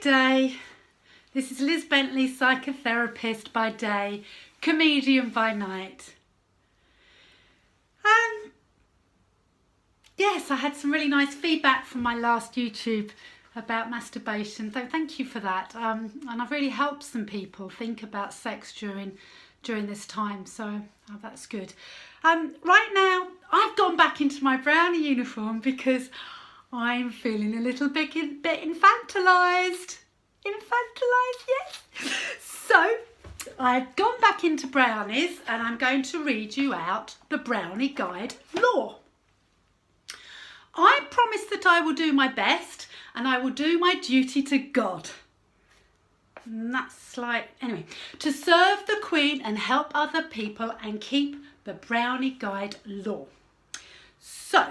Good day. This is Liz Bentley, psychotherapist by day, comedian by night. Yes, I had some really nice feedback from my last YouTube about masturbation, so thank you for that. And I've really helped some people think about sex during this time, so that's good. Right now, I've gone back into my Brownie uniform because I'm feeling a little bit infantilised. Infantilised, yes. So I've gone back into Brownies and I'm going to read you out the Brownie Guide Law. I promise that I will do my best and I will do my duty to God. And that's like, anyway, to serve the Queen and help other people and keep the Brownie Guide Law. So,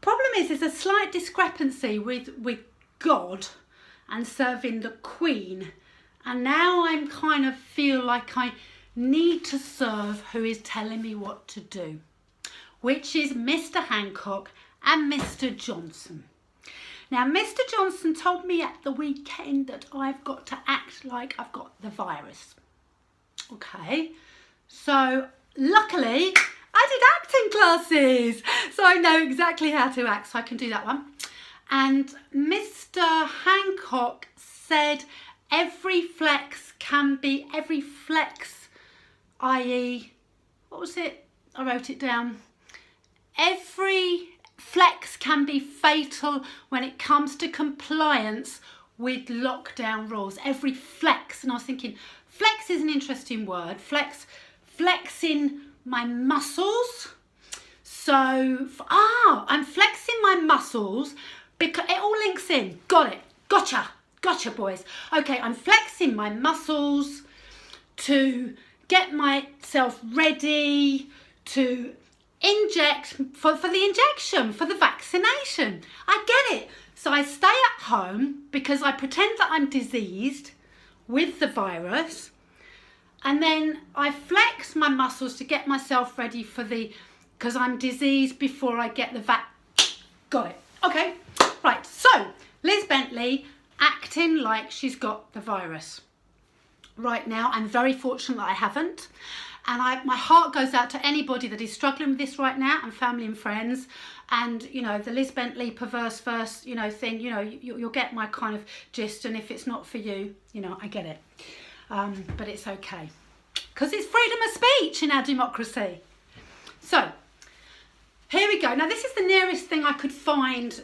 problem is there's a slight discrepancy with God and serving the Queen, and now I'm kind of feel like I need to serve who is telling me what to do, which is Mr. Hancock and Mr. Johnson. Now, Mr. Johnson told me at the weekend that I've got to act like I've got the virus. Okay, so luckily I did acting classes, so I know exactly how to act, so I can do that one. And Mr. Hancock said every flex, i.e., what was it? I wrote it down. Every flex can be fatal when it comes to compliance with lockdown rules. Every flex. And I was thinking, flex is an interesting word. Flexing my muscles. So, I'm flexing my muscles because it all links in. Got it. Gotcha, boys. Okay, I'm flexing my muscles to get myself ready to inject for the injection, for the vaccination. I get it. So I stay at home because I pretend that I'm diseased with the virus, and then I flex my muscles to get myself ready because I'm diseased before I get the Got it. Okay. Right. So Liz Bentley acting like she's got the virus. Right now, I'm very fortunate that I haven't. And my heart goes out to anybody that is struggling with this right now, and family and friends. And, you know, the Liz Bentley perverse verse, thing, you'll get my kind of gist. And if it's not for you, I get it. But it's okay. Because it's freedom of speech in our democracy. So, here we go. Now, this is the nearest thing I could find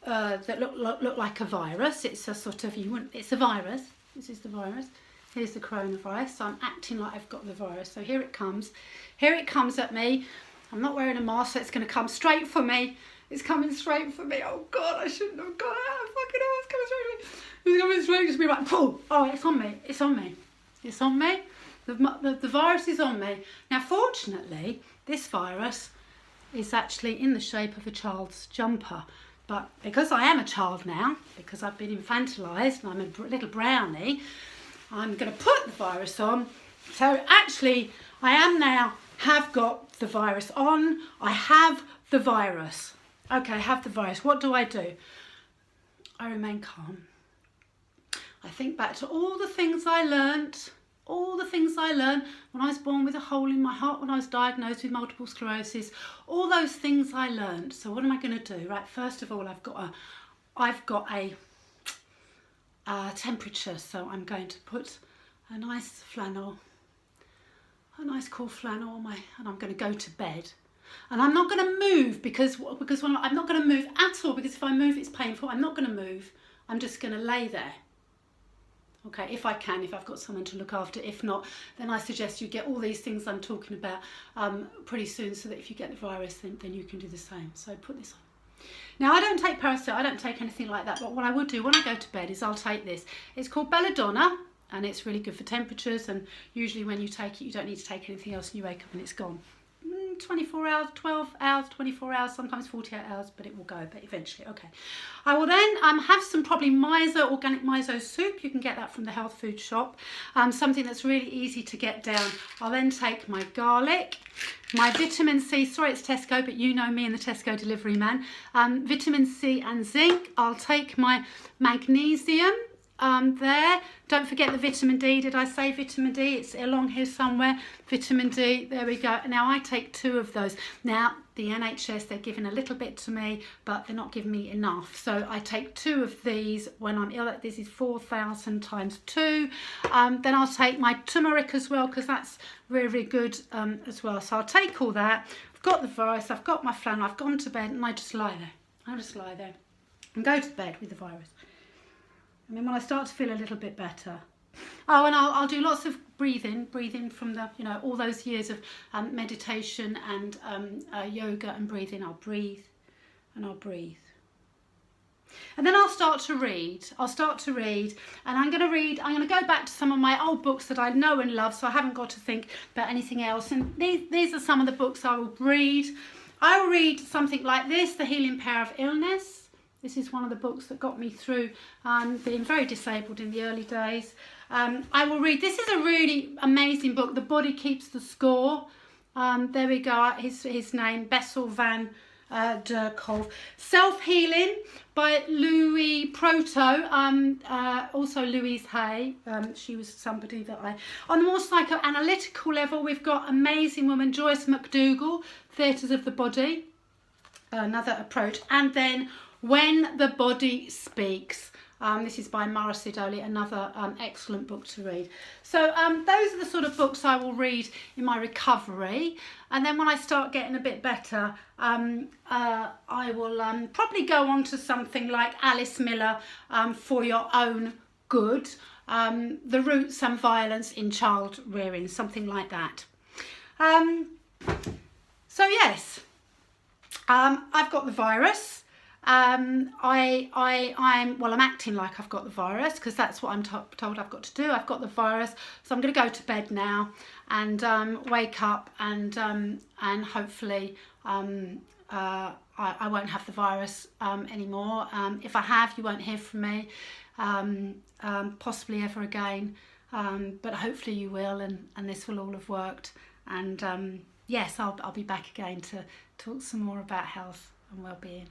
that look like a virus. It's a sort of, it's a virus. This is the virus. Here's the coronavirus. So I'm acting like I've got the virus. So here it comes. Here it comes at me. I'm not wearing a mask, so it's going to come straight for me. It's coming straight for me. Oh, God, I shouldn't have got it. Fucking hell, it's coming straight for me. It's coming straight to me. Like, pull. Oh, it's on me. It's on me. It's on me. The virus is on me. Now, fortunately, this virus is actually in the shape of a child's jumper. But because I am a child now, because I've been infantilised and I'm a little brownie, I'm going to put the virus on. So actually, I have got the virus on. I have the virus. Okay, I have the virus. What do? I remain calm. I think back to all the things I learnt when I was born with a hole in my heart, when I was diagnosed with multiple sclerosis, all those things I learnt. So what am I going to do? Right, first of all, I've got a temperature, so I'm going to put a nice flannel, a nice cool flannel on and I'm going to go to bed. And I'm not going to move because I'm not going to move at all, because if I move it's painful. I'm not going to move. I'm just going to lay there. Okay, if I've got someone to look after. If not, then I suggest you get all these things I'm talking about pretty soon, so that if you get the virus, then you can do the same. So put this on. Now, I don't take Paracet, I don't take anything like that, but what I would do when I go to bed is I'll take this. It's called Belladonna, and it's really good for temperatures, and usually when you take it, you don't need to take anything else, and you wake up and it's gone. 24 hours, 12 hours, 24 hours, sometimes 48 hours, but it will go, but eventually, okay. I will then have some probably miso, organic miso soup. You can get that from the health food shop. Something that's really easy to get down. I'll then take my garlic, my vitamin C, sorry it's Tesco, but you know me and the Tesco delivery man. Vitamin C and zinc. I'll take my magnesium. There, don't forget the vitamin D. Did I say vitamin D? It's along here somewhere. Vitamin D, there we go. Now I take 2 of those. Now the NHS, they're giving a little bit to me, but they're not giving me enough, so I take 2 of these when I'm ill. This is 4,000 times 2. Then I'll take my turmeric as well, because that's really, really good as well. So I'll take all that. I've got the virus, I've got my flannel, I've gone to bed, and I just lie there. I just lie there and go to bed with the virus. And then when I start to feel a little bit better, oh, and I'll do lots of breathing from the, you know, all those years of meditation and yoga and breathing. I'll breathe and I'll breathe. And then I'll start to read. And I'm going to go back to some of my old books that I know and love, so I haven't got to think about anything else. And these are some of the books I will read. I will read something like this, The Healing Power of Illness. This is one of the books that got me through being very disabled in the early days. I will read, this is a really amazing book, The Body Keeps the Score. There we go, his name, Bessel van der Kolk. Self-Healing by Louis Proto, also Louise Hay. She was somebody that on the more psychoanalytical level, we've got amazing woman Joyce McDougall, Theatres of the Body, another approach. And then When the Body Speaks. This is by Mara Sidoli, another excellent book to read. So those are the sort of books I will read in my recovery. And then when I start getting a bit better, I will probably go on to something like Alice Miller, For Your Own Good, The Roots and Violence in Child Rearing, something like that. So yes, I've got the virus. I'm acting like I've got the virus, because that's what I'm told I've got to do. I've got the virus, so I'm going to go to bed now and wake up and hopefully I won't have the virus anymore. If I have, you won't hear from me possibly ever again, but hopefully you will, and this will all have worked. And yes, I'll be back again to talk some more about health and well-being.